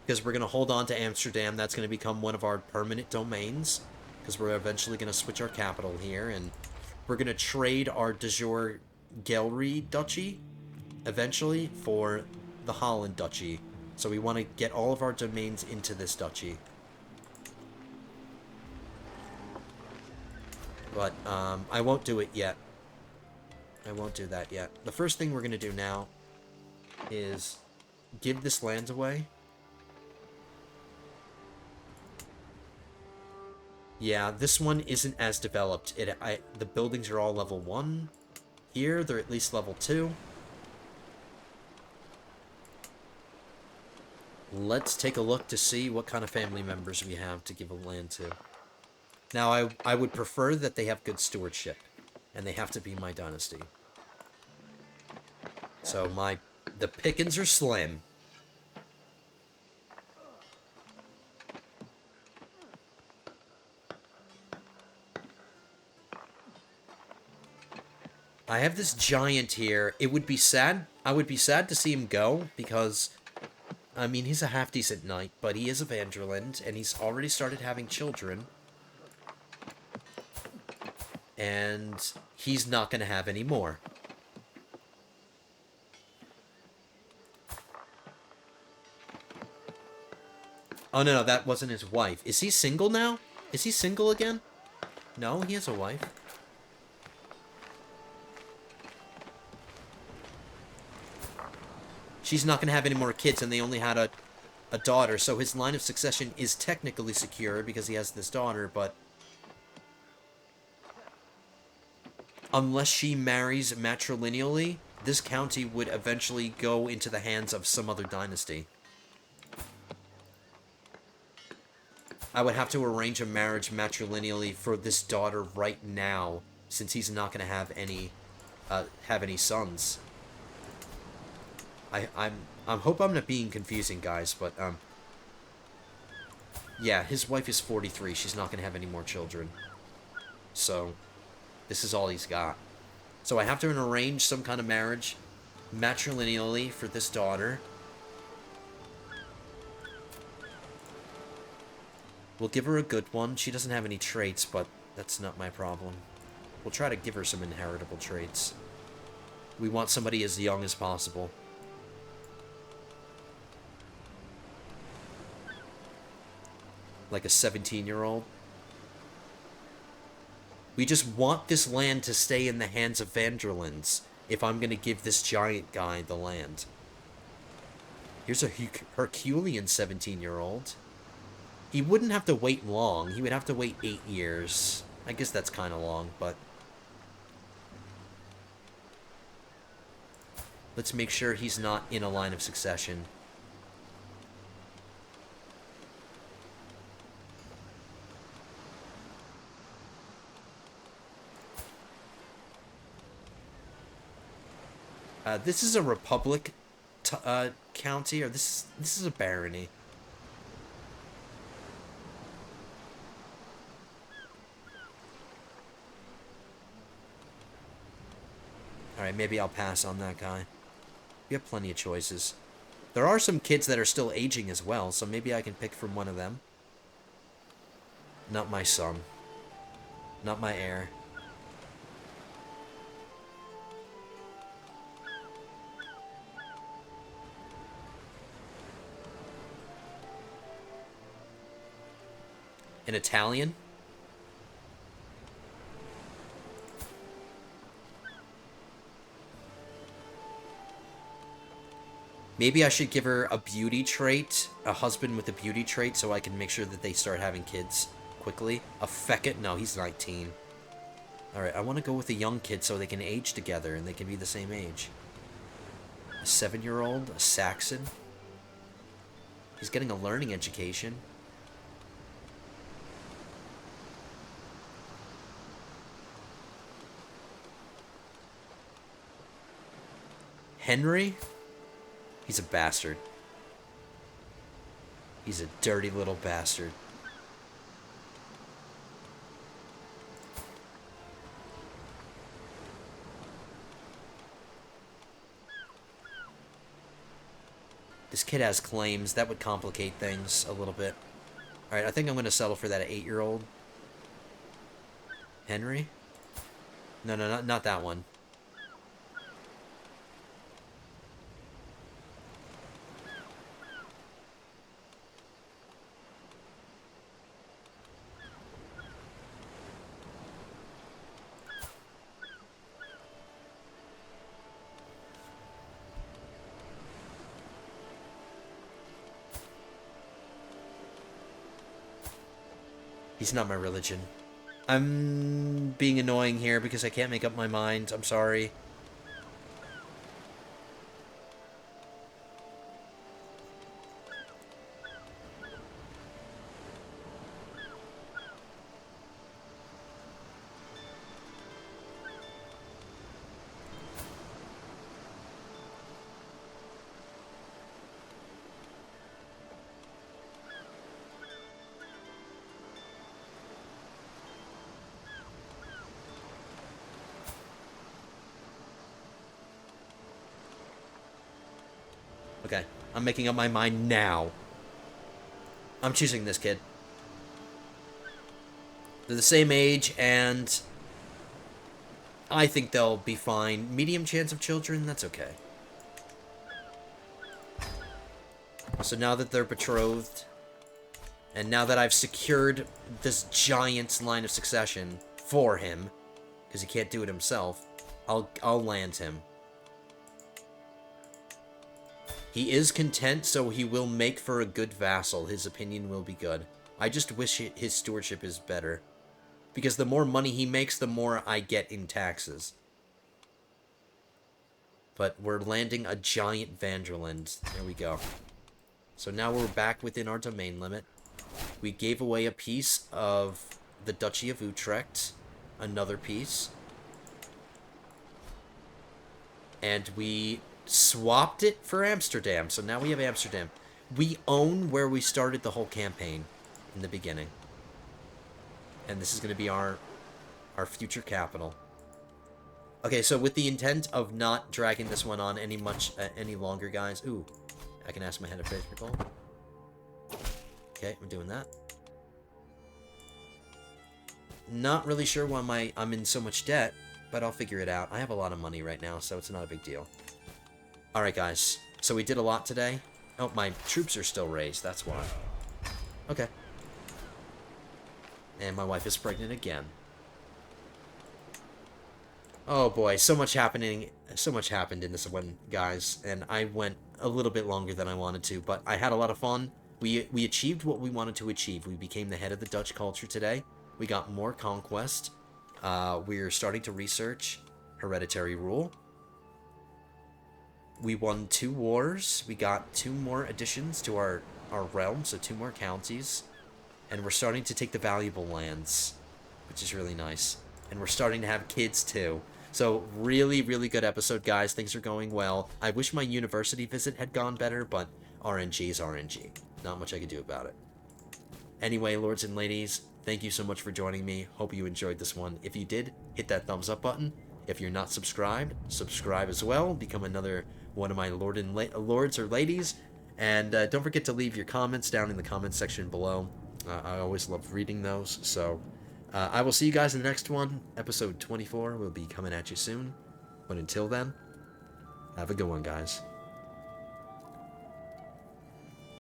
Because we're going to hold on to Amsterdam. That's going to become one of our permanent domains. Because we're eventually going to switch our capital here. And we're going to trade our de jure Gelre duchy eventually for the Holland duchy. So we want to get all of our domains into this duchy. But I won't do it yet. I won't do that yet. The first thing we're going to do now is give this land away. Yeah, this one isn't as developed. The buildings are all level 1. Here, they're at least level 2. Let's take a look to see what kind of family members we have to give a land to. Now, I would prefer that they have good stewardship, and they have to be my dynasty. So the pickings are slim. I have this giant here. It would be sad. I would be sad to see him go, because I mean, he's a half-decent knight, but he is a Van Der Linde, and he's already started having children. And he's not going to have any more. Oh, no, that wasn't his wife. Is he single now? Is he single again? No, he has a wife. She's not going to have any more kids, and they only had a daughter, so his line of succession is technically secure because he has this daughter, but unless she marries matrilineally, this county would eventually go into the hands of some other dynasty. I would have to arrange a marriage matrilineally for this daughter right now, since he's not going to have any sons. I hope I'm not being confusing, guys, but yeah, his wife is 43. She's not going to have any more children. So this is all he's got. So I have to arrange some kind of marriage matrilineally for this daughter. We'll give her a good one. She doesn't have any traits, but that's not my problem. We'll try to give her some inheritable traits. We want somebody as young as possible. Like a 17-year-old. We just want this land to stay in the hands of Van Der Lindes if I'm going to give this giant guy the land. Here's a Herculean 17-year-old. He wouldn't have to wait long. He would have to wait 8 years. I guess that's kind of long, but... let's make sure he's not in a line of succession. This is a republic county, or this is a barony. Alright, maybe I'll pass on that guy. We have plenty of choices. There are some kids that are still aging as well, so maybe I can pick from one of them. Not my son. Not my heir. An Italian? Maybe I should give her a beauty trait, a husband with a beauty trait, so I can make sure that they start having kids quickly. A Fekit? No, he's 19. Alright, I want to go with a young kid so they can age together and they can be the same age. A 7-year-old? A Saxon? He's getting a learning education. Henry? He's a bastard. He's a dirty little bastard. This kid has claims. That would complicate things a little bit. Alright, I think I'm going to settle for that 8-year-old. Henry? No, not that one. He's not my religion. I'm being annoying here because I can't make up my mind. I'm sorry. Okay, I'm making up my mind now. I'm choosing this kid. They're the same age, and I think they'll be fine. Medium chance of children, that's okay. So now that they're betrothed, and now that I've secured this giant's line of succession for him, because he can't do it himself, I'll land him. He is content, so he will make for a good vassal. His opinion will be good. I just wish his stewardship is better. Because the more money he makes, the more I get in taxes. But we're landing a giant Van Der Linde. There we go. So now we're back within our domain limit. We gave away a piece of the Duchy of Utrecht. Another piece. And we swapped it for Amsterdam. So now we have Amsterdam. We own where we started the whole campaign in the beginning. And this is going to be our future capital. Okay, so with the intent of not dragging this one on any longer, guys. Ooh, I can ask my head of faith for gold. Okay, I'm doing that. Not really sure why I'm in so much debt, but I'll figure it out. I have a lot of money right now, so it's not a big deal. Alright, guys. So we did a lot today. Oh, my troops are still raised. That's why. Okay. And my wife is pregnant again. Oh boy, so much happened in this one, guys, and I went a little bit longer than I wanted to, but I had a lot of fun. We achieved what we wanted to achieve. We became the head of the Dutch culture today. We got more conquest. We're starting to research hereditary rule. We won 2 wars. We got 2 more additions to our realm, so 2 more counties. And we're starting to take the valuable lands, which is really nice. And we're starting to have kids, too. So, really, really good episode, guys. Things are going well. I wish my university visit had gone better, but RNG is RNG. Not much I can do about it. Anyway, lords and ladies, thank you so much for joining me. Hope you enjoyed this one. If you did, hit that thumbs up button. If you're not subscribed, subscribe as well. Become another one of my lords or ladies. And don't forget to leave your comments down in the comments section below. I always love reading those. So I will see you guys in the next one. Episode 24 will be coming at you soon. But until then, have a good one, guys.